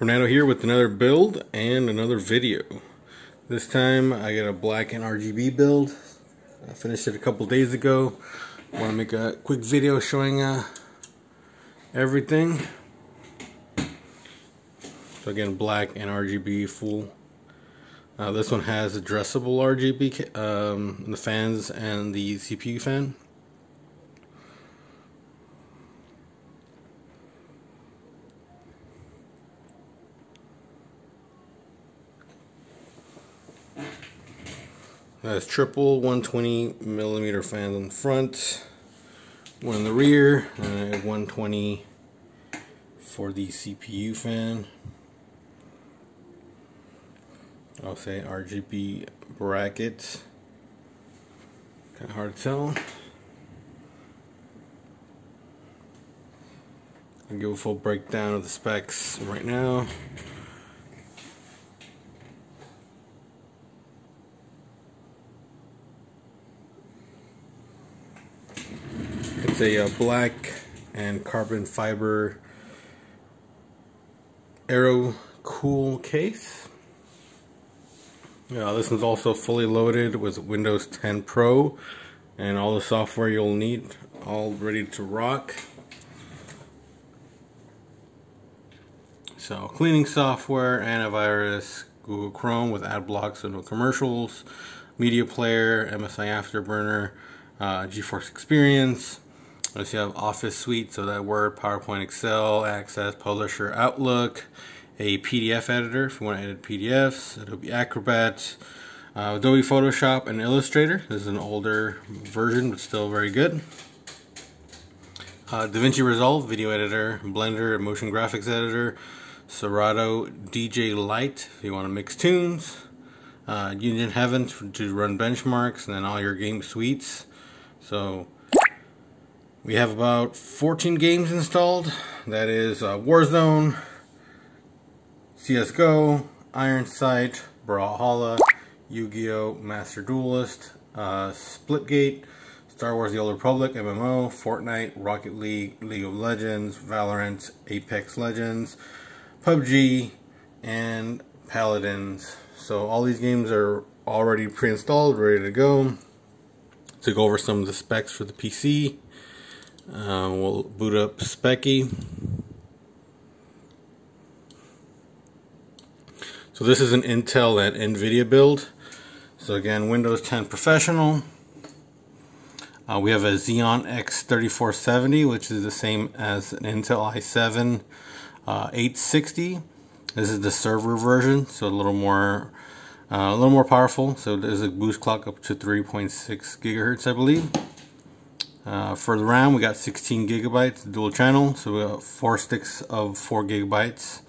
Fernando here with another build and another video. This time I got a black and RGB build. I finished it a couple days ago. I want to make a quick video showing everything. So again, black and RGB full. This one has addressable RGB, the fans and the CPU fan. Has triple 120mm fans on the front, one in the rear, and 120 for the CPU fan. I'll say RGB brackets. Kind of hard to tell. I'll give a full breakdown of the specs right now. It's a black and carbon fiber Aero Cool case. This one's also fully loaded with Windows 10 Pro and all the software you'll need, all ready to rock. So cleaning software, antivirus, Google Chrome with ad blocks so no commercials, media player, MSI Afterburner, GeForce Experience. Notice you have Office Suite, so that Word, PowerPoint, Excel, Access, Publisher, Outlook, a PDF editor if you want to edit PDFs, Adobe Acrobat, Adobe Photoshop, and Illustrator. This is an older version, but still very good. DaVinci Resolve, video editor, Blender, motion graphics editor, Serato DJ Lite if you want to mix tunes, Union Heaven to run benchmarks, and then all your game suites. So we have about 14 games installed. That is Warzone, CSGO, Iron Sight, Brawlhalla, Yu-Gi-Oh! Master Duelist, Splitgate, Star Wars The Old Republic, MMO, Fortnite, Rocket League, League of Legends, Valorant, Apex Legends, PUBG, and Paladins. So all these games are already pre-installed, ready to go. To go over some of the specs for the PC, we'll boot up Specky. So this is an Intel and NVIDIA build. So again, Windows 10 Professional. We have a Xeon X3470, which is the same as an Intel i7 860. This is the server version, so a little more powerful. So there's a boost clock up to 3.6 gigahertz, I believe. For the RAM, we got 16 gigabytes dual channel, so we got 4 sticks of 4 gigabytes.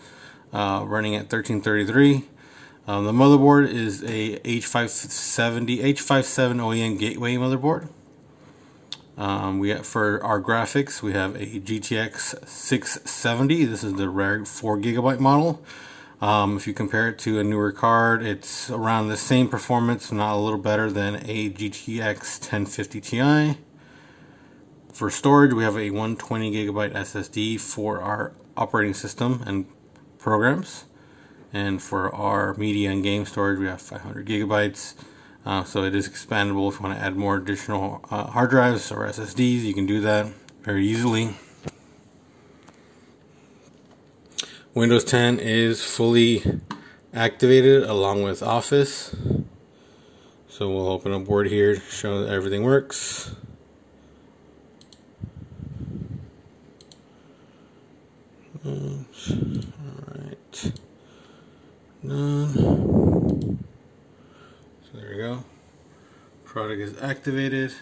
Running at 1333. The motherboard is a H570 H57 OEM gateway motherboard. For our graphics, we have a GTX 670. This is the rare 4 gigabyte model. If you compare it to a newer card, it's around the same performance, not a little better than a GTX 1050 Ti. For storage, we have a 120 gigabyte SSD for our operating system and programs, and for our media and game storage we have 500 gigabytes, so it is expandable. If you want to add more additional hard drives or SSDs, you can do that very easily. Windows 10 is fully activated along with Office, so we'll open up Word here to show that everything works. Alright, done. So there we go. Product is activated.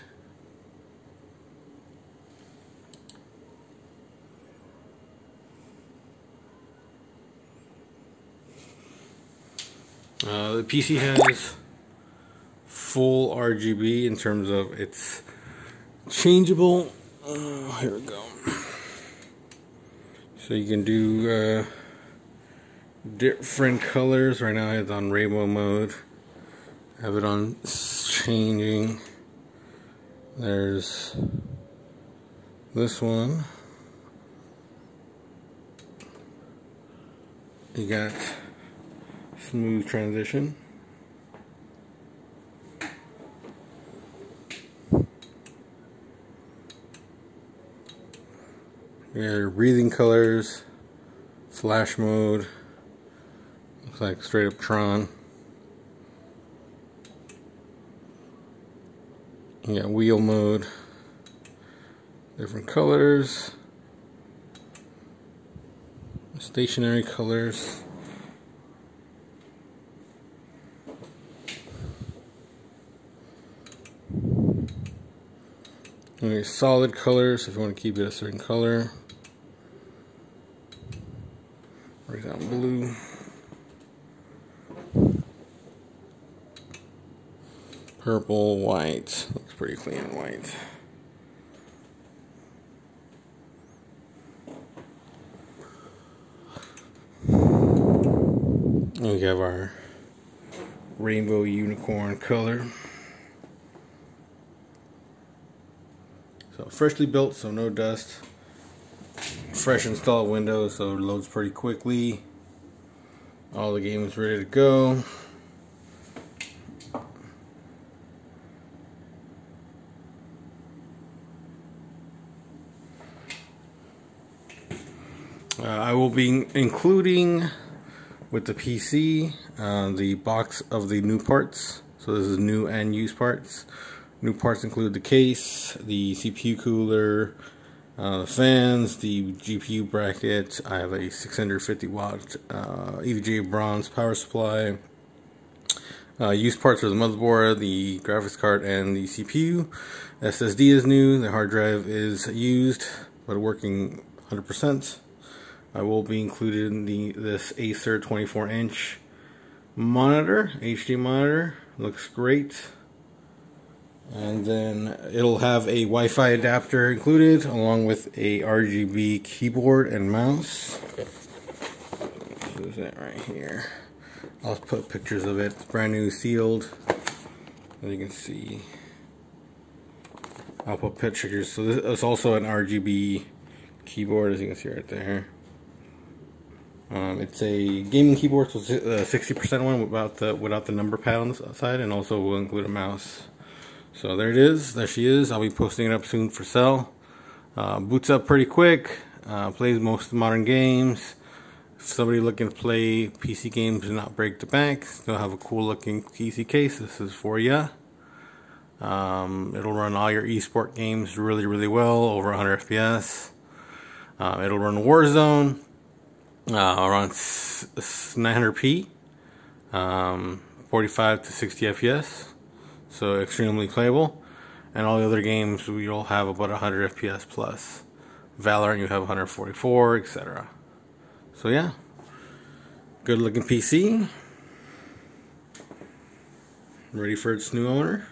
The PC has full RGB in terms of its changeable. Here we go. So you can do different colors. Right now it's on rainbow mode. Have it on changing. There's this one. You got smooth transition. Your breathing colors, flash mode, looks like straight up Tron. You got wheel mode, different colors, stationary colors. And your solid colors if you want to keep it a certain color. For example, blue. Purple, white. Looks pretty clean and white. And we have our rainbow unicorn color. So freshly built, so no dust. Fresh installed Windows, so it loads pretty quickly. All the games ready to go. I will be including with the PC the box of the new parts. So this is new and used parts. New parts include the case, the CPU cooler, the fans, the GPU bracket. I have a 650 watt EVGA bronze power supply. Used parts are the motherboard, the graphics card, and the CPU. SSD is new. The hard drive is used, but working 100%. I will be including this Acer 24-inch monitor, HD monitor. Looks great. And then it'll have a Wi-Fi adapter included, along with a Rgb keyboard and mouse. Who's that right here? I'll put pictures of it. It's brand new, sealed. As you can see, I'll put pictures. So this is also an Rgb keyboard, as you can see right there. It's a gaming keyboard, so it's a 60% one without the number pad on the side, and also will include a mouse. So there it is. There she is. I'll be posting it up soon for sale. Boots up pretty quick. Plays most of the modern games. If somebody looking to play PC games and not break the bank, still have a cool looking PC case. This is for ya. It'll run all your esport games really, really well, over 100 FPS. It'll run Warzone. Around 900p, 45 to 60 FPS, so extremely playable. And all the other games you'll have about 100 FPS plus. Valorant you have 144, etc. So yeah, good looking PC, ready for its new owner.